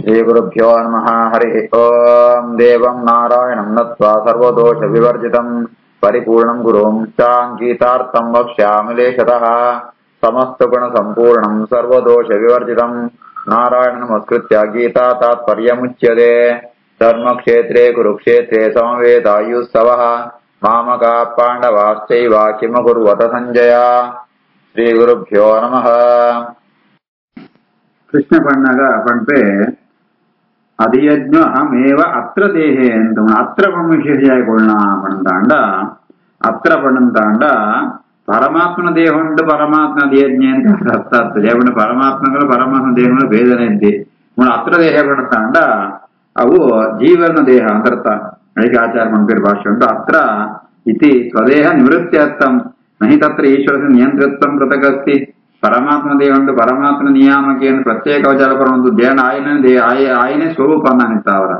श्रीगुरुभ्यो नमः। हरिः ओम्। देवं नारायणं नत्वा सर्वदोषविवर्जितं परिपूर्णं गुरुं चाङ्गीतार्थं वक्ष्यामि लेशतः। समस्तगुणसम्पूर्णं सर्वदोषविवर्जितं नारायणं नमस्कृत्य गीता तात्पर्यमुच्यते। धर्मक्षेत्रे कुरुक्षेत्रे समवेतायुत्सवः मामकाः पाण्डवाश्चैव किमकुर्वत सञ्जय। श्रीगुरुभ्यो नमः। ಕೃಷ್ಣ ಪಣ್ಣಗ ಪಂಪೆ ಅಧಿಯಜ್ಞ ಅಹಮೇವ ಅತ್ರ ದೇಹೆ ಅಂತ ಅತ್ರ ಬ್ರಹ್ಮಶೇಷಿಯಾಗಿಕೊಳ್ಳ ಪಣಂತಾಂಡ ಅತ್ರ ಪಣಂತಾಂಡ ಪರಮಾತ್ಮನ ದೇಹ ಉಂಟು ಪರಮಾತ್ಮ ಅಧಿಯಜ್ಞ ಅಂತ ಅರ್ಥ ಆಗ್ತದೆ. ಅವನು ಪರಮಾತ್ಮಗಳು ಪರಮಾತ್ಮ ದೇಹಗಳು ಭೇದನೆ ಇದ್ದೆ ಅತ್ರ ದೇಹ ಪಣಂತಾಂಡ ಅವು ಜೀವನ ದೇಹ ಅಂತ ಅರ್ಥ. ಅದಕ್ಕೆ ಆಚಾರ ಪಂಪೇರ್ ಭಾಷೆ ಉಂಟು ಅತ್ರ ಇತಿ ಸ್ವದೇಹ ನಿವೃತ್ತ್ಯರ್ಥಂ ನಹಿ ತತ್ರ ಈಶ್ವರ ನಿಯಂತ್ರಿತ್ವಂ ಪೃಥಗಸ್ತಿ. ಪರಮಾತ್ಮ ದೇಹ ಉಂಟು ಪರಮಾತ್ಮ ನಿಯಾಮಕೇನು ಪ್ರತ್ಯೇಕ ಅವಚಾರ ಪರಮಂದು ದೇಹ ఆయనే స్వరూపాన్ని అనితావర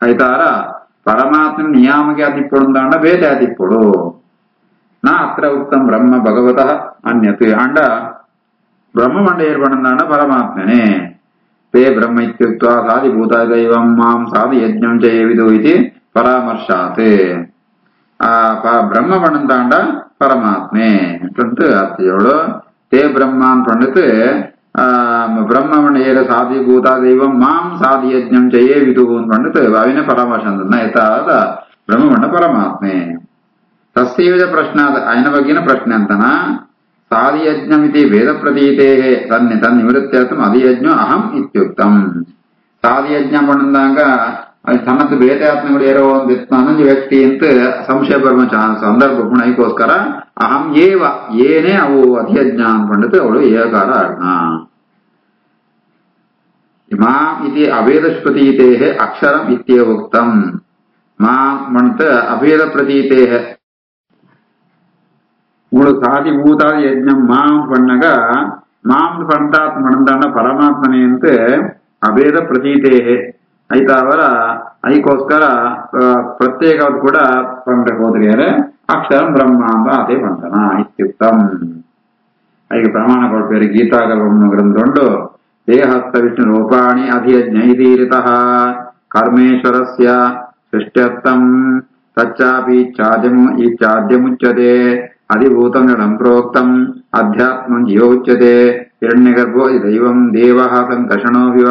అయితార పరమాత్మ నియామకే అతిప్పుడు భేదే అతిప్పుడు నా అత్ర ఉక్తం బ్రహ్మ భగవత అన్యత్ అండ బ్రహ్మమండ ఏర్పడిందండ పరమాత్మనే. తే బ్రహ్మ ఇత్యుక్త్వా సాధిభూత దైవం మాం సాధి యజ్ఞం చేయవిదు ఇది పరామర్శాత్. ಬ್ರಹ್ಮ ಪಣಂತಾಂಡ ಪರಮಾತ್ಮೆ ಅರ್ಥಗಳು ತೇ ಬ್ರಹ್ಮಾನ್ ಪಂಡಿತ್ ಬ್ರಹ್ಮವಣ್ಣ ಏರ ಸಾಧಿಭೂತ ದೈವಂ ಮಾಂ ಸಾಧಿ ಯಜ್ಞಂ ಚಯೇ ವಿದು ಪಂಡಿತ್ ಅವಿನ ಪರಾಮರ್ಶ ಯಥಾದ ಬ್ರಹ್ಮವಣ್ಣ ಪರಮಾತ್ಮೆ. ತಸ್ಯೈವ ಪ್ರಶ್ನಾದ ఆయన ಬಗ್ಗಿನ ಪ್ರಶ್ನೆ ಅಂತನ ಸಾಧಿ ಯಜ್ಞಮಿತಿ ವೇದ ಪ್ರತೀತೆ ತನ್ನಿವೃತ್ತ್ಯರ್ಥಂ ಅಧಿಯಜ್ಞ ಅಹಂ ಇತ್ಯುಕ್ತಂ. ಸಾಧಿ ಯಜ್ಞ ಪಂಡಂದಾಗ ತನ್ನದು ಬೇರೆ ಆತ್ಮಗಳು ಏರೋ ಒಂದು ಹನ್ನೊಂದು ವ್ಯಕ್ತಿ ಅಂತ ಸಂಶಯ ಬರುವ ಸಂದರ್ಭ ಗುಣಕ್ಕೋಸ್ಕರ ಅಹಂ ಏವ ಏನೇ ಅವು ಅಧಿಯಜ್ಞ ಅನ್ಕೊಂಡಿದ್ದು ಅವಳು ಏಕಾರ ಅರ್ಣ. ಮಾಂ ಇತಿ ಅಭೇದ ಪ್ರತೀತೆ ಅಕ್ಷರಂ ಇತ್ಯೇವ ಉಕ್ತಂ. ಮಾಂ ಮಂತ ಅಭೇದ ಪ್ರತೀತೆ ಮೂಳು ಸಾಧಿಭೂತ ಯಜ್ಞಂ ಮಾಂ ಪಣ್ಣಗ ಮಾಂ ಪಂತಾತ್ ಮಣಂದಾಂಡ ಪರಮಾತ್ಮನೆ ಅಂತ ಅಭೇದ ಪ್ರತೀತೆ ಐತ ಅವರ ಅದಕ್ಕೋಸ್ಕರ ಪ್ರತ್ಯೇಕವಾದ ಕೂಡ ಪಂಡಕ್ಕೆ ಹೋದ್ರೆ ಅಕ್ಷರಂ ಬ್ರಹ್ಮ ಅಂತ ಅದೇ ಬಂಧನ ಇತ್ಯುಕ್ತಂ. ಅದಕ್ಕೆ ಪ್ರಮಾಣ ಕೊಡ್ಬೇರೆ ಗೀತಾಗಲ್ವವನ್ನು ಗ್ರಂಥೊಂಡು ದೇಹಸ್ಥ ವಿಷ್ಣು ರೂಪಾಣಿ ಅಧಿಯಜ್ಞ ಇದೀರಿತಃ ಕರ್ಮೇಶ್ವರಸ್ಯ ಸೃಷ್ಟ್ಯರ್ಥಂ ತಚ್ಚಾಪಿ ಇಚ್ಛಾದ್ಯಮುಚ್ಯತೆ ಅಧಿಭೂತಂ ಜಡಂ ಪ್ರೋಕ್ತಂ ಅಧ್ಯಾತ್ಮಂ ಜೀವೋಚ್ಯತೆ ಹಿರಣ್ಯಗರ್ಭೋ ದೈವಂ ದೇವಃ ಸಂಕರ್ಷಣೋ ವಿವ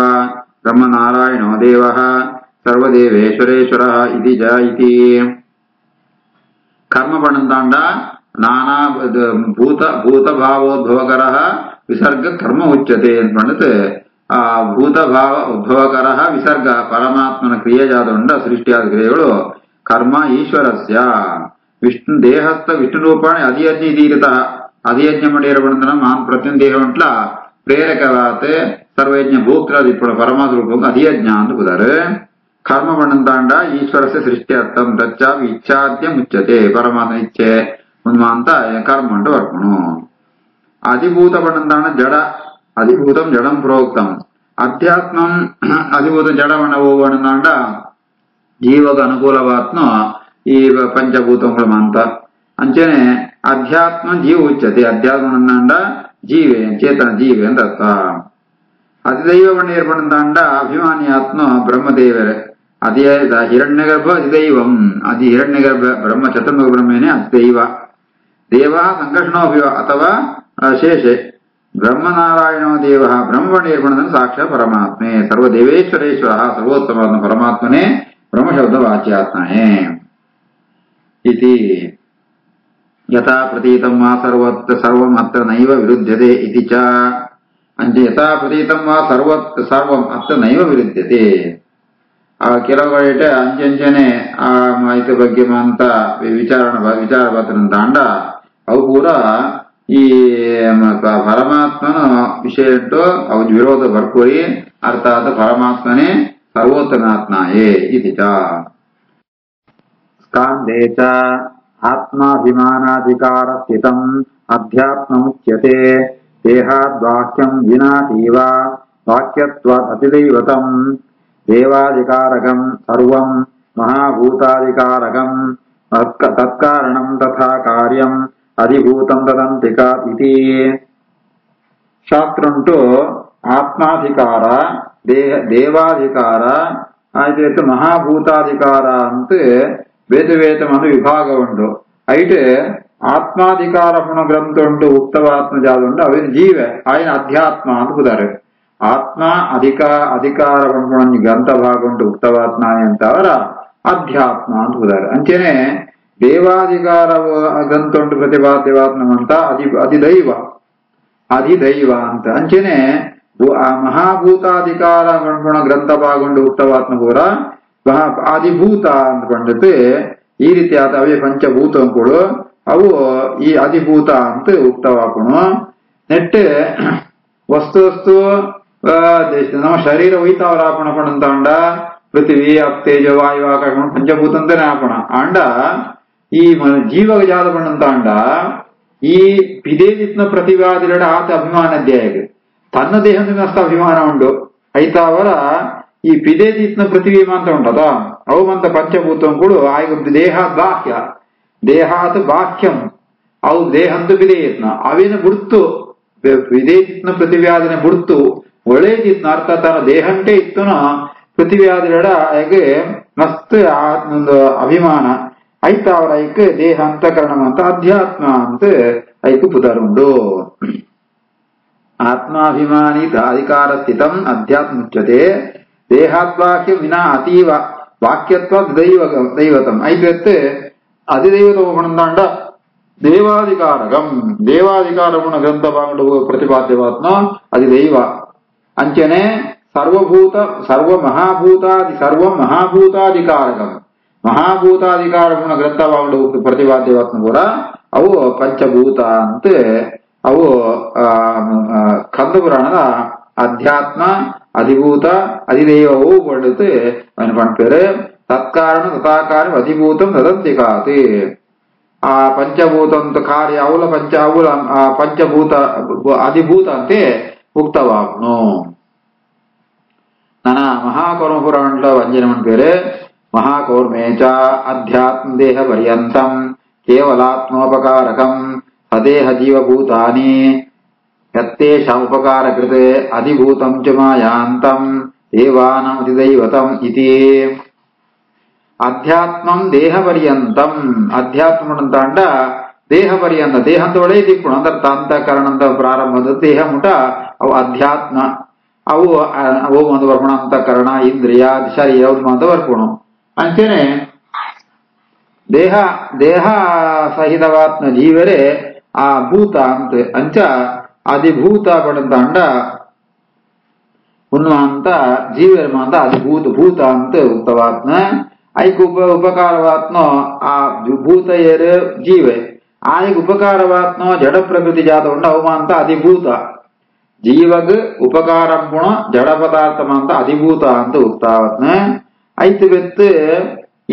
ಬ್ರಹ್ಮನಾರಾಯಣೋ ದೇವಃ ಸರ್ವದೇವೇಶ್ವರೇಶ್ವರಃ ಇತಿ ಜ ಇತಿ. ಕರ್ಮ ಪಣಂತಾಂಡ ನಾನಾ ಭೂತಭಾವೋದ್ಭವಕರ ವಿಸರ್ಗ ಕರ್ಮ ಉಚ್ಯತೆ ಅಂತ ಪಂಡಿತ್ ಆ ಭೂತಭಾವ ಉದ್ಭವಕರ ವಿಸರ್ಗ ಪರಮಾತ್ಮನ ಕ್ರಿಯೆಯಾದ ಸೃಷ್ಟಿಯಾದ ಕ್ರಿಯೆಗಳು ಕರ್ಮ ಈಶ್ವರಸ್ಯ ವಿಷ್ಣು ದೇಹಸ್ಥ ವಿಷ್ಣು ರೂಪಾಣಿ ಅಧಿಯಜ್ಞ ಇದೀರಿತ ಅಧಿಯಜ್ಞ ಮಾಡಿರ ಪಣಂತನ ಮಾನ್ ಪ್ರತಿಯೊಂದು ದೇಹ ಉಂಟ್ಲ ಪ್ರೇರಕವಾತ ಸರ್ವಯಜ್ಞ ಭೂಕ್ತಿ ಪರಮಾತ್ಮ ರೂಪ ಅಧಿಯಜ್ಞ ಅಂತ ಬುದಾರೆ. ಕರ್ಮ ಪಣಂತಾಂಡ ಈಶ್ವರಸ್ಯ ಸೃಷ್ಟ್ಯರ್ಥಂ ತಚ್ಚಾಪಿ ಇಚ್ಛಾದ್ಯ ಮುಚ್ಚತೆ ಪರಮಾತ್ಮ ಇಚ್ಛೆ ಅಂತ ಕರ್ಮ ಅಂಟು ಬರ್ಪಣು. ಅಧಿಭೂತ ಪಣಂತಾಂಡ ಜಡ ಅಧಿಭೂತಂ ಜಡಂ ಪ್ರೋಕ್ತಂ ಅಧ್ಯಾತ್ಮಂ ಅಧಿಭೂತ ಜಡವಣವು ಪಣಂತಾಂಡ ಜೀವಗ ಅನುಕೂಲವಾತ್ನ ಈ ಪಂಚಭೂತಗಳು ಅಂತ ಅಂಚೆನೆ ಅಧ್ಯಾತ್ಮ ಜೀವ ಉಚ್ಯತೆ. ಅಧ್ಯಾತ್ಮ ಪಣಂತಾಂಡ ಜೀವೆ ಚೇತನ ಜೀವೆ ಅಂತ ಅರ್ಥ. ಅಧಿದೈವವನ್ನು ಏರ್ಪಣಂತಾಂಡ ಅಭಿಮಾನಿ ಆತ್ಮ ಬ್ರಹ್ಮದೇವರೇ ಅಧಿಯ ಹಿರಣ್ಯಗರ್ಭ ಅಧಿದೈವಂ ಅಧಿ ಹಿರಣ್ಯಗರ್ಭ ಬ್ರಹ್ಮ ಚತುರ್ಮುಖ ಬ್ರಹ್ಮೇನೆ ಅಧಿದೈವ ದೇವ ಸಂಕರ್ಷಣೋಭಿವ ಅಥವಾ ಶೇಷೆ ಬ್ರಹ್ಮನಾರಾಯಣೋ ದೇವ ಬ್ರಹ್ಮವನ್ನು ಏರ್ಪಣದ ಸಾಕ್ಷಾತ್ ಪರಮಾತ್ಮೆ ಸರ್ವದೇವೇಶ್ವರೇಶ್ವರ ಸರ್ವೋತ್ತಮ ಪರಮಾತ್ಮನೇ ಬ್ರಹ್ಮಶಬ್ದ ವಾಚ್ಯಾತ್ಮನೇ ಇತಿ ಯಥಾ ಪ್ರತೀತಂ ವಾ ಸರ್ವಂ ಅತ್ರ ನೈವ ವಿರುದ್ಧ್ಯತೆ ಇತಿ ಚ. ಅಂಚೆ ಯಥಾ ಪ್ರತೀತಂ ವಾ ಸರ್ವಂ ಅತ್ರ ನೈವ ವಿರುದ್ಧ್ಯತೆ. ಕೆಲವುಗಳೇ ಅಂಚೆಂಚನೆ ಮಾಹಿತಿ ಬಗ್ಗೆ ಅಂತ ವಿಚಾರ ಬರ್ತಾಂಡ ಅವು ಕೂಡ ಈ ಪರಮಾತ್ಮನ ವಿಷಯ ಇಟ್ಟು ಅವು ವಿರೋಧ ಬರ್ಕೋರಿ ಅರ್ಥಾತ್ ಪರಮಾತ್ಮನೇ ಸರ್ವೋತ್ತಮಾತ್ಮಾಯೇ ಇತಿ ಚ. ಸ್ಕಾಂದೇ ಚ ಆತ್ಮಾಭಿಮಾನಾಧಿಕಾರ ಸ್ಥಿತಂ ಅಧ್ಯಾತ್ಮಮುಚ್ಯತೆ. ದೇಹಾದ್ವಾಕ್ಯಂ ವಿನಾತೀವ ವಾಕ್ಯತ್ವಾತ್ ಅತಿದೈವತಂ ದೇವಾಧಿಕಾರಕಂ ಸರ್ವಂ ಮಹಾಭೂತಾಧಿಕಾರಕಂ ತತ್ಕಾರಣಂ ತಥಾ ಕಾರ್ಯಂ ಅಧಿಭೂತಂ ತದಂತಿಕಾತ್ ಇತಿ. ಶಾಸ್ತ್ರ ಉಂಟು ಆತ್ಮಾಧಿಕಾರ ದೇವಾಧಿಕಾರ ಆಯ್ತು ಮಹಾಭೂತಾಧಿಕಾರ ಅಂತ ಬೇತ ಒಂದು ವಿಭಾಗ ಉಂಟು. ಐಟ್ ಆತ್ಮಾಧಿಕಾರ ಪುಣ ಗ್ರಂಥ ಉಂಟು, ಉಕ್ತವಾತ್ಮ ಜಾದ ಉಂಟು, ಅವೇನು ಜೀವೆ ಆಯ್ನ ಅಧ್ಯಾತ್ಮ ಅಂತ ಬುದಾರೆ. ಆತ್ಮ ಅಧಿಕಾರ ಪುಣಿ ಗ್ರಂಥ ಭಾಗ ಉಂಟು ಉಕ್ತವಾತ್ಮ ಅಂತ ಅವರ ಅಧ್ಯಾತ್ಮ ಅಂತ ಬುದಾರೆ. ಅಂಚೆನೆ ದೇವಾಧಿಕಾರ ಗ್ರಂಥ ಉಂಟು ಪ್ರತಿಪಾದ್ಯವಾತ್ಮ ಅಂತ ಅಧಿದೈವ ಅಂತ. ಅಂಚೆನೆ ಮಹಾಭೂತಾಧಿಕಾರ ಪುಣ ಗ್ರಂಥ ಭಾಗ ಉಂಟು ಉಕ್ತವಾತ್ಮ ಪೂರ ಅಧಿಭೂತ ಅಂತ ಪಂಡಿತ್ ಈ ರೀತಿ ಆದ ಅವೇ ಪಂಚಭೂತಗಳು ಅವು ಈ ಅಧಿಭೂತ ಅಂತ ಉಕ್ತವಾಪುಣು. ನೆಟ್ ವಸ್ತು ನಮ್ಮ ಶರೀರ ಒಯ್ತಾವರಾಪಣ ಪಣಂತಾಂಡ ಪೃಥ್ವಿ ಅಪ್ತೇಜ ವಾಯು ಆಕಾಶ ಪಂಚಭೂತ ಅಂತಾನೆ ಆಪಣ ಆಂಡ ಈ ಜೀವಗ ಜಾದ ಪಣಂತಾಂಡ ಈ ಪಿದೇಜಿತ್ನ ಪ್ರತಿವಾದಿಗಳ ಆತ ಅಭಿಮಾನ ಅಧ್ಯಾಯ ತನ್ನ ದೇಹದ ಮಸ್ತ ಅಭಿಮಾನ ಉಂಟು ಐತಾವರ ಈ ಪಿದೇಜಿತ್ನ ಪೃಥ್ವಿ ಅಂತ ಉಂಟದ ಅವು ಮಂತ ಪಂಚಭೂತಗಳು ಆಯ್ಗ ದೇಹಾತ್ ಬಾಹ್ಯಂ ಅವು ದೇಹಂತು ಪಿದೇಯತ್ನ ಅವೇನ ಗುರ್ತು ವಿದೇಜಿತ್ನ ಪೃಥಿವ್ಯಾದಿನ ಗುರ್ತು ಒಳ್ಳೇದಿತ್ನ ಅರ್ಥ ತನ್ನ ದೇಹಂಟೆ ಇತ್ತನ ಪೃಥಿವ್ಯಾದಿರ ಹಾಗೆ ಮಸ್ತ್ ಒಂದು ಅಭಿಮಾನ ಐತ ಅವರ ಐಕ್ ದೇಹ ಅಂತಕರಣ ಅಂತ ಅಧ್ಯಾತ್ಮ ಅಂತ ಐಕ್ ಪುದರುಂಡು. ಆತ್ಮಾಭಿಮಾನಿ ಅಧಿಕಾರ ಸ್ಥಿತಂ ಅಧ್ಯಾತ್ಮ ಉಚ್ಯತೆ. ದೇಹಾತ್ವಾಕ್ಯ ವಿನಾ ಅತೀವ ವಾಕ್ಯತ್ವ ದೈವತಂ ಐತ್ ಅಧಿದೈವತ ಪಣಂದಾಂಡ ದೇವಾಧಿಕಾರ ಗುಣ ಗ್ರಂಥ ಬಾಂಡು ಪ್ರತಿಪಾದ್ಯವಾತ್ಮ ಅಧಿದೈವ. ಅಂಚನೆ ಸರ್ವ ಮಹಾಭೂತಾಧಿಕಾರಕಂ ಮಹಾಭೂತಾಧಿಕಾರ ಗುಣ ಗ್ರಂಥ ಬಾಂಡು ಪ್ರತಿಪಾದ್ಯವಾತ್ಮ ಕೂಡ ಅವು ಪಂಚಭೂತ ಅಂತ ಅವು ಕಂದ ಪುರಾಣದ ಅಧ್ಯಾತ್ಮ ಅಧಿಭೂತ ಅಧಿದೈವವು ಪಂಡಿತ್ ಅವನ ಪಂಪೇರು ತತ್ಕಾರಣ ತಥಾಕಾರ ಅಧಿಭೂತಂ ತದಂತಿಕಾತಿ. ಆ ಪಂಚಭೂತಂತ ಕಾರ್ಯ ಅವಲ ಪಂಚಭೂತ ಅಧಿಭೂತ ಅಂತೆ ಉಕ್ತವಾಗ್ನು. ನನ್ನ ಮಹಾಕೌರ್ಮ ಪುರಾಣ ವಂಜನ ಪೇರು ಮಹಾಕೌರ್ಮೇಚ ಅಧ್ಯಾತ್ಮ ದೇಹ ಪರ್ಯಂತಂ ಕೇವಲಾತ್ಮೋಪಕಾರಕಂ ಸದೇಹ ಜೀವಭೂತಾನಿ ಯತ್ತೇಷಾಂ ಉಪಕಾರ ಕೃತೆ ಅಧಿಭೂತಂ ಚ ಮಾಯಾಂತಂ ದೇವಾನಾಂ ಅಧಿದೈವತಂ ಇತಿ. ಅಧ್ಯಾತ್ಮಂ ದೇಹ ಪರ್ಯಂತಂ ಅಧ್ಯಾತ್ಮ ಅಂತಾಂಡ ದೇಹ ಪರ್ಯಂತ ದೇಹ ಅಂತ ಒಳ್ಳೆ ದಿಪ್ಪು ಅಂದ್ರ ಅಂತಃಕರಣ ಅಂತ ಪ್ರಾರಂಭದ ದೇಹ ಮುಟ ಅವು ಅಧ್ಯಾತ್ಮ ಅವು ಒಂದು ವರ್ಪಣ ಅಂತಃಕರಣ ಇಂದ್ರಿಯ ಶರೀರ ಅಂತ ವರ್ಪಣ ಅಂಚೆನೆ ದೇಹ ಸಹಿತವಾತ್ಮ ಜೀವರೇ ಆ ಭೂತ ಅಂತ ಅಂಚ ಅಧಿಭೂತ ಪಡಂತಾಂಡ ಉನ್ಮಾಂತ ಜೀವರ ಮಾಂತ ಭೂತ ಅಂತ ಉಕ್ತವಾತ್ಮ ಐಕ್ ಉಪಕಾರವಾತ್ಮ ಆ ಭೂತಯರು ಜೀವೆ ಆಯ್ಗ ಉಪಕಾರವಾತ್ಮ ಜಡ ಪ್ರಕೃತಿ ಜಾತ ಉಂಡ ಅವಮಾಂತ ಅಧಿಭೂತ ಜೀವಗ್ ಉಪಕಾರ ಗುಣ ಜಡ ಪದಾರ್ಥ ಮಾಂತ ಅಧಿಭೂತ ಅಂತ ಉಕ್ತಾವತ್ನ ಐತ್ ಬೆತ್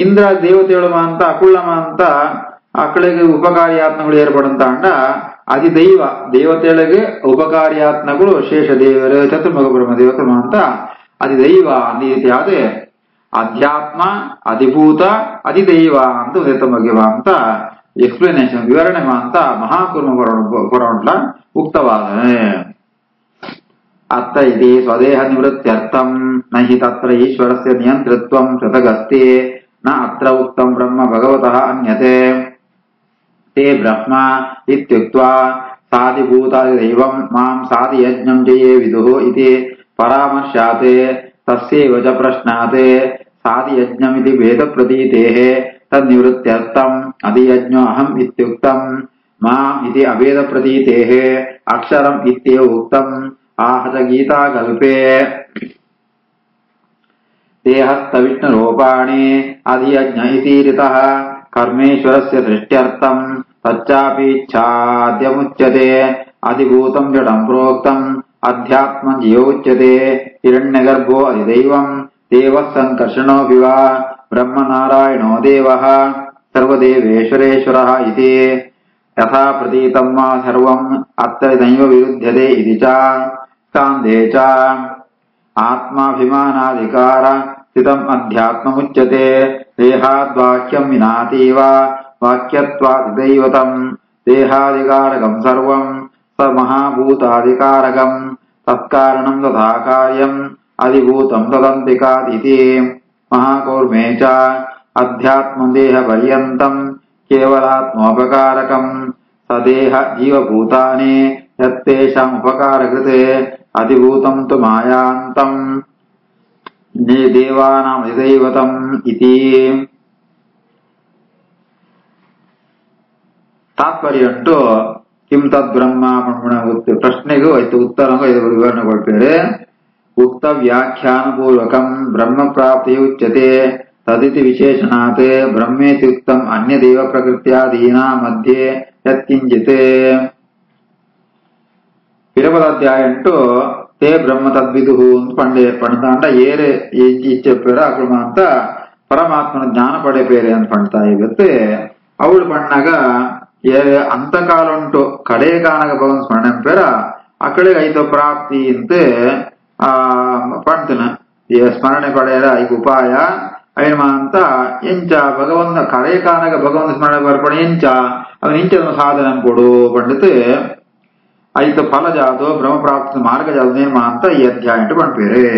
ಇಂದ್ರ ದೇವತೆಗಳು ಮಾಂತ ಅಕುಳ್ಳ ಮಾಂತ ಅಕಳಿಗೆ ಉಪಕಾರಿಯಾತ್ಮಗಳು ಏರ್ಪಡಂತಾಂಡ ಅಧಿದೈವ ದೇವತೆಗಳಿಗೆ ಉಪಕಾರಿಯಾತ್ಮಗಳು ಶೇಷ ದೇವರು ಚತುರ್ಮುಖ ಬ್ರಹ್ಮ ದೇವತೆ ಮಾಂತ ಅಧಿದೈವ ಅಂದ ರೀತಿ ಆದ ಅಧ್ಯಾತ್ಮ ಅಧಿಭೂತ ಅಧಿದೈವ ಅಂತ ಉದೆತ್ತಮಗ್ಯವ ಅಂತ ಎಕ್ಸ್ಪ್ಲನೇಷನ್ ವಿವರಣೆ ಅಂತ ಮಹಾಕುರ್ಮ ಪುರಾಣ ಉಕ್ತವಾದನೆ. ಅತ್ತ ಇತಿ ಸ್ವದೇಹ ನಿವೃತ್ತ್ಯರ್ಥಂ ನಹಿ ತತ್ರ ಈಶ್ವರಸ್ಯ ನಿಯಂತೃತ್ವಂ ಕೃತಗಸ್ತಿ ನ ಅತ್ರ ಉಕ್ತಂ ಬ್ರಹ್ಮ ಭಗವತಃ ಅನ್ಯತೆ ತೇ ಬ್ರಹ್ಮ ಇತ್ಯುಕ್ತ್ವಾ ಸಾಧಿಭೂತಾದಿದೈವಂ ಮಾಂ ಸಾಧಿಯಜ್ಞಂ ಜಯೇ ವಿದುಃ ಇತಿ ಪರಾಮರ್ಶಾತೆ ತಸ್ಯೈವ ಚ ಪ್ರಶ್ನಾತೆ ಸಾಧಿಯಜ್ಞಮಿತಿ ಭೇದ ಪ್ರತೀತೇಃ ತನ್ನಿವೃತ್ತ್ಯರ್ಥಂ ಅಧಿಯಜ್ಞೋ ಅಹಂ ಇತ್ಯುಕ್ತಂ ಮಾಂ ಇತಿ ಅಭೇದ ಪ್ರತೀತೇಃ ಅಕ್ಷರಂ ಇತ್ಯೇವ ಉಕ್ತಂ आहत गीता कल्पे देहस्थविष्णुरूपाणि अधियज्ञ इति ऋतः कर्मेश्वरस्य सृष्ट्यर्थं तच्चापीच्छाद्यमुच्यते अधिभूतं जडं प्रोक्तं अध्यात्मं जीवोच्यते हिरण्यगर्भो अधिदैवं देवः संकर्षणो विवा ब्रह्मनारायणो देवः सर्वदेवेश्वरेश्वरः इति यथा प्रतीतं मा सर्वम् अत्र नैव विरुध्यते इति च स्कान्धे च आत्माभिमानाधिकार स्थितम् अध्यात्ममुच्यते देहाद्वाक्यं विनातीव वाक्यत्वादिदैवतं देहाधिकारकं सर्वं स महाभूताधिकारकं तत्कारणं तथा कार्यम् अधिभूतं तदन्तिकादिति महाकौर्मे च अध्यात्मदेहपर्यन्तं केवलात्मोपकारकं सदेह जीवभूतानि यत्तेषाम् उपकारकृते अधिभूतं तु मायान्तं देवानाम् अधिदैवतम् इति ತಾತ್ಪರ್ಯ ಉಂಟು. ಕಿಂ ತದ್ ಬ್ರಹ್ಮ ಪ್ರಶ್ನೆಗೂ ಆಯ್ತು ಉತ್ತರಗೂ ಇದು ವಿವರಣೆ ಕೊಡ್ತಾರೆ. ಉಕ್ತ ವ್ಯಾಖ್ಯಾನ ಪೂರ್ವಕಂ ಬ್ರಹ್ಮ ಪ್ರಾಪ್ತಿ ಉಚ್ಯತೆ ತದಿತಿ ವಿಶೇಷಣಾತ್ ಬ್ರಹ್ಮೇತ್ಯುಕ್ತಂ ಅನ್ಯ ದೇವ ಪ್ರಕೃತ್ಯಾದೀನಾ ಮಧ್ಯೆ ಯತ್ಕಿಂಚಿತ್. ఇరవదాధ్యాయం అంటూ తే బ్రహ్మ తద్విదు పండుతాంట ఏరే చెప్పారు అక్కడ అంతా పరమాత్మను జ్ఞాన పడే పేరే అని పండుతా ಇವತ್ತೆ ಅವಳು ಪಣ್ಣಾಗ ಅಂತಕಾಲುಂಟು ಕಡೆ ಕಾನಗ ಭಗವಂತ ಸ್ಮರಣೆ ಪೇರ ಅಕಡೆ ಐತ ಪ್ರಾಪ್ತಿ ಅಂತ ಪಣ್ತನ ಸ್ಮರಣೆ ಪಡೆಯರ ಐಕ ಉಪಾಯ ఆయన అంతా ఎంచ భగవంత కడే కానగ భగవంత స్మరణ పరపడ ఎంచ అవన్ ఎంచ సాధన కొడు పండితే అయితే ఫల జాతో బ్రహ్మ ప్రాప్తి మార్గ జాతో నేను అంతా ఈ అధ్యాయం పంపేరే.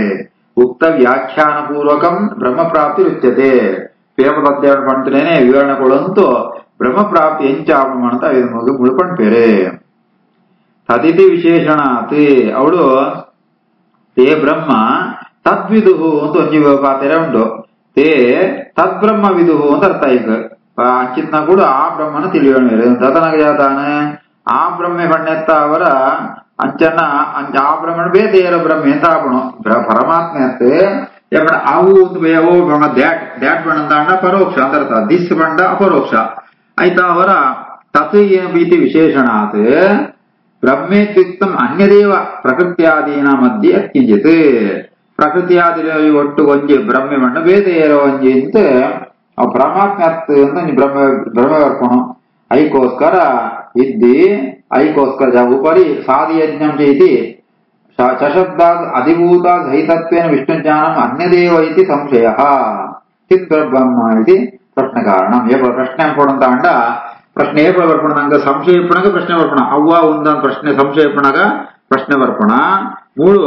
ఉక్త వ్యాఖ్యాన పూర్వకం బ్రహ్మ ప్రాప్తి ఉచ్యతే. పేపర్ అధ్యాయం పండుతూనే వివరణ కొడంతో ಬ್ರಹ್ಮ ಪ್ರಾಪ್ತಿ ಎಂಚಾಪಣ ಅಂತ ಇದು ಮುಳ್ಕೊಂಡ್ಪೇರೆ. ತದಿತಿ ವಿಶೇಷಣಾತ್ ಅವಳು ತೇ ಬ್ರಹ್ಮ ತದ್ವಿದುಹು ಅಂತ ಒಂಜಿ ತೆರೆ ಉಂಟು. ತೇ ತದ್ಬ್ರಹ್ಮ ವಿದುಹು ಅಂತ ಅರ್ಥ ಈಗ ಅಂಚಿತ್ನ ಕೂಡ ಆ ಬ್ರಹ್ಮನ ತಿಳಿಯೋಣ ತತನಗ ಜಾತಾನ ಆ ಬ್ರಹ್ಮೆ ಬಣ್ಣೆತ್ತ ಅವರ ಅಂಚನ್ನ ಆ ಬ್ರಹ್ಮಣ ಬೇತೆಯರ ಬ್ರಹ್ಮೆ ಅಂತ ಆಪಣು ಪರಮಾತ್ಮ ಅಂತ ಎಪ್ಪಡ ಅವು ಬೇವು ಬ್ರಹ್ಮ ದ್ಯಾಟ್ ಬಣ್ಣಂದಾಂಡ ಪರೋಕ್ಷ ಅಂತ ಅರ್ಥ. ದಿಸ್ ಬಂಡ ಅಪರೋಕ್ಷ ಆಯ್ತಾ ಅವರ ತತ್ ಏತಿ ವಿಶೇಷಣಾತ್ ಬ್ರಹ್ಮೇತ್ಯುಕ್ತಂ ಅನ್ಯದೇವ ಪ್ರಕೃತ್ಯಾದೀನ ಮಧ್ಯೆ ಕಿಂಚಿತ್. ಪ್ರಕೃತಿಯಾದಿ ಒಟ್ಟು ಒಂಜಿ ಬ್ರಹ್ಮೆ ಬಣ್ಣ ಬೇತೆಯರ ಒಂಜಿ ಅಂತ ಪರಮಾತ್ಮ ಬ್ರಹ್ಮವರ್ಪಣ ಐಕೋಸ್ಕರ ಇದ್ದಿ ಐಕೋಸ್ಕರ ಉಪರಿ ಸಾಧಿಯಜ್ಞಂ ಚೇತಿ ಶಬ್ದಾದ್ ಅಧಿಭೂತಾದ್ ಸಹಿತತ್ವೇನ ವಿಷ್ಣು ಜ್ಞಾನಂ ಅನ್ಯದೇವ ಇತಿ ಸಂಶಯ ಚಿತ್ ಬ್ರಹ್ಮ ಇತಿ ಪ್ರಶ್ನೆ ಕಾರಣ. ಪ್ರಶ್ನೆ ಕೊಡಂತ ಪ್ರಶ್ನೆ ಬರ್ಪಣ ಸಂಶಯ ಇಪ್ಪಣಗ ಪ್ರಶ್ನೆ ಬರ್ಪಣ ಅವ್ವ ಒಂದ ಪ್ರಶ್ನೆ ಸಂಶಯ ಇಪ್ಪಣಗ ಪ್ರಶ್ನೆ ಬರ್ಪಣ ಮೂಳು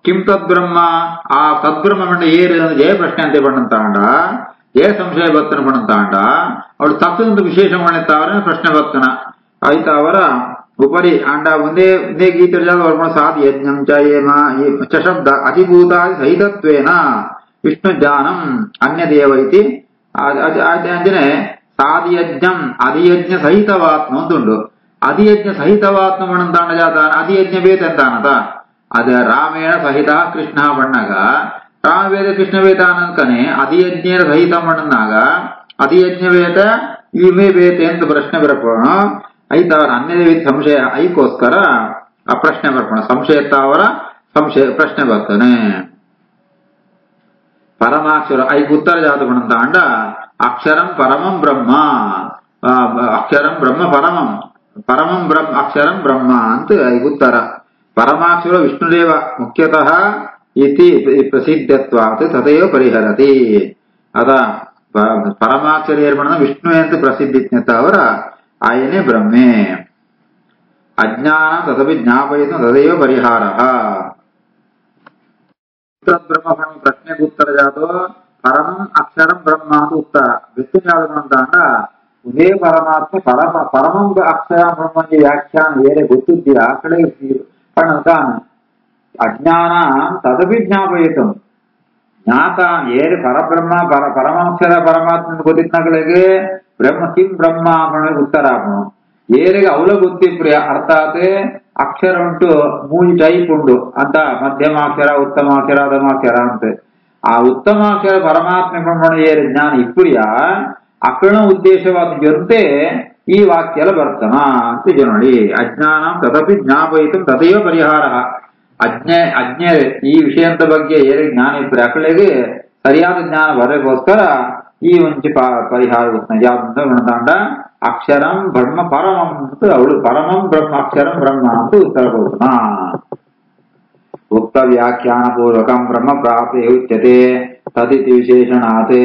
ಕಿಂ ತದ್ಬ್ರಹ್ಮ ಆ ತದ್ಬ್ರಹ್ಮ ಮಂಡ ಏರು ಜಯ ಪ್ರಶ್ನೆ ಅಂತ ಪಣ್ಣಂತಾಂಡ ಜಯ ಸಂಶಯ ಭಕ್ತನ ಪಣ್ಣಂತಾಂಡ ಅವಳು ತತ್ವದ ವಿಶೇಷ ಮಾಡಿರ್ತಾವ್ರೆ ಪ್ರಶ್ನೆ ಭಕ್ತನ ಆಯ್ತಾ ಅವರ ಉಪರಿ ಅಂಡ ಒಂದೇ ಒಂದೇ ಗೀತೆ ಬರ್ಪಣ ಸಾಧ್ ಯಜ್ಞಂ ಚ ಶಬ್ದ ಅಧಿಭೂತ ಸಹಿತತ್ವೇನ ವಿಷ್ಣು ಜ್ಞಾನಂ ಅನ್ಯದೇವ ಇತಿ ಅಂಜನೆ ಸಾಧಿಯಜ್ಞಂ ಅಧಿಯಜ್ಞ ಸಹಿತವಾತ್ಮ ಅಂತುಂಡು. ಅಧಿಯಜ್ಞ ಸಹಿತವಾತ್ಮ ಬಣ್ಣಂತಾಂಡ ಜಾತಾನ ಅಧಿಯಜ್ಞ ಬೇತ ಅಂತಾನತ ಅದ ರಾಮೇಣ ಸಹಿತ ಕೃಷ್ಣ ಬಣ್ಣಗ ರಾಮವೇದ ಕೃಷ್ಣ ವೇದ ಅನಂಕನೆ ಅಧಿಯಜ್ಞರ ಸಹಿತ ಬಣ್ಣನಾಗ ಅಧಿಯಜ್ಞ ವೇದ ಇಮೇ ಬೇತೆ ಅಂತ ಪ್ರಶ್ನೆ ಬರ್ಪಣ ಐತ ಅವರ ಅನ್ಯದೇವಿ ಸಂಶಯ ಐಕೋಸ್ಕರ ಆ ಪ್ರಶ್ನೆ ಬರ್ಪಣ ಸಂಶಯ ಅವರ ಸಂಶಯ ಪ್ರಶ್ನೆ ಬರ್ತಾನೆ. ಪರಮಾಕ್ಷರ ಐಕ್ ಉತ್ತರ ಜಾತ ಬಣ್ಣಂತಾಂಡ ಅಕ್ಷರಂ ಪರಮಂ ಬ್ರಹ್ಮ ಅಕ್ಷರಂ ಬ್ರಹ್ಮ ಪರಮಂ ಪರಮಂ ಬ್ರಹ್ಮ ಅಕ್ಷರಂ ಬ್ರಹ್ಮ ಅಂತ ಐಕ್ ಉತ್ತರ. ಪರಮಾಕ್ಷರ ವಿಷ್ಣುದೇವ ಮುಖ್ಯತಃ ಇತಿ ಪ್ರಸಿದ್ಧತ್ವಾತ್ ತದೇವ ಪರಿಹರತಿ. ಅದ ಪರಮಾಕ್ಷರ ಏರ್ಪಣ ವಿಷ್ಣು ಅಂತ ಪ್ರಸಿದ್ಧಿಜ್ಞತ ಅವರ ಆಯನೇ ಬ್ರಹ್ಮೆ. ಅಜ್ಞಾನ ತದಪಿ ಜ್ಞಾಪಯಿತು ತದೇವ ಪರಿಹಾರ. ಬ್ರಹ್ಮ ಪ್ರಶ್ನೆಗೆ ಉತ್ತರ ಜಾತೋ ಪರಮಂ ಅಕ್ಷರಂ ಬ್ರಹ್ಮ ಅಂತ ಉತ್ತರ ವ್ಯಕ್ತಿಯಾದಂತಾಂಡ ಇದೇ ಪರಮಾತ್ಮ ಪರಮಂ ಅಕ್ಷರ ಬ್ರಹ್ಮಗೆ ವ್ಯಾಖ್ಯಾನ ಬೇರೆ ಗೊತ್ತಿದ್ದೀಯ ಆ ಕಡೆ ಪಣ್ಣತಾನ ಅಜ್ಞಾನ ತದಪಿ ಜ್ಞಾಪಯಿತು ಜ್ಞಾತ ಏರಿ ಪರಬ್ರಹ್ಮ ಪರಮಾಕ್ಷರ ಪರಮಾತ್ಮ ಗೊತ್ತಿದ್ನಗಳಿಗೆ ಬ್ರಹ್ಮ ಕಿಂ ಬ್ರಹ್ಮ ಉತ್ತರ ಏರಿಗೆ ಅವಳ ಗೊತ್ತಿಪ್ರಿಯ ಅರ್ಥಾತ್ ಅಕ್ಷರ ಉಂಟು ಮೂರು ಟೈಪ್ ಉಂಟು ಅಂತ ಮಧ್ಯಮಾಕ್ಷರ ಉತ್ತಮಾಕ್ಷರ ಅಧಮಾಕ್ಷರ ಅಂತ ಆ ಉತ್ತಮಾಕ್ಷರ ಪರಮಾತ್ಮ ಬ್ರಹ್ಮಣ ಏರಿ ಜ್ಞಾನ ಇಪ್ಪುರಿಯ ಅಕಣ ಉದ್ದೇಶವಾದ ಜೊತೆ ಈ ವಾಕ್ಯ ಬರ್ತನ ಅಂತ ನೋಡಿ. ಅಜ್ಞಾನ ತದಪಿ ಜ್ಞಾಪಯಿತು ತದೈವ ಪರಿಹಾರ. ಅಜ್ಞೆ ಈ ವಿಷಯದ ಬಗ್ಗೆ ಏರಿಗೆ ಜ್ಞಾನ ಇಪ್ಪರಿ ಅಕಳಿಗೆ ಸರಿಯಾದ ಜ್ಞಾನ ಬರಗೋಸ್ಕರ ಈ ಒಂಚಿ ಪರಿಹಾರ ಯಾವ್ದಂಡ ಅಕ್ಷರಂ ಬ್ರಹ್ಮ ಪರಮಂ ಅಂತ ಅವಳು ಪರಮಂ ಬ್ರಹ್ಮ ಅಕ್ಷರಂ ಬ್ರಹ್ಮ ಅಂತ ಉತ್ತರ ಕೊಡ್ತಾನ. ಉಕ್ತ ವ್ಯಾಖ್ಯಾನ ಪೂರ್ವಕಂ ಬ್ರಹ್ಮ ಪ್ರಾಪ್ತಿ ಉಚ್ಯತೆ ತದಿತಿ ವಿಶೇಷಣಾತ್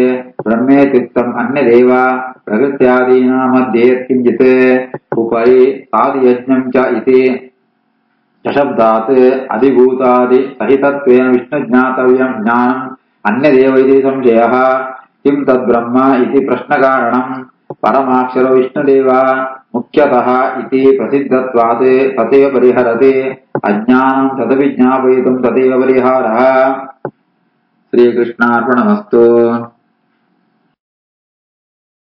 ಬ್ರಹ್ಮೇತ್ಯುಕ್ತಂ ಅನ್ಯದೇವ ಪ್ರಕೃತ್ಯಾದೀನಾ ಮಧ್ಯೆ ಕಿಂಚಿತ್ ಉಪರಿ ಸಾಧಿಯಜ್ಞಂ ಚ ಇತಿ सशब्दात् अधिभूतादि सहितत्वेन विष्णुज्ञातव्यं ज्ञानम् अन्यदेव इति संशयः। किं तद्ब्रह्म इति प्रश्नकारणम् परमाक्षरो विष्णुदेव मुख्यतः इति प्रसिद्धत्वात् तदेव परिहरति। अज्ञानं तदपि ज्ञापयितुं तदेव परिहारः। श्रीकृष्णार्पणमस्तु।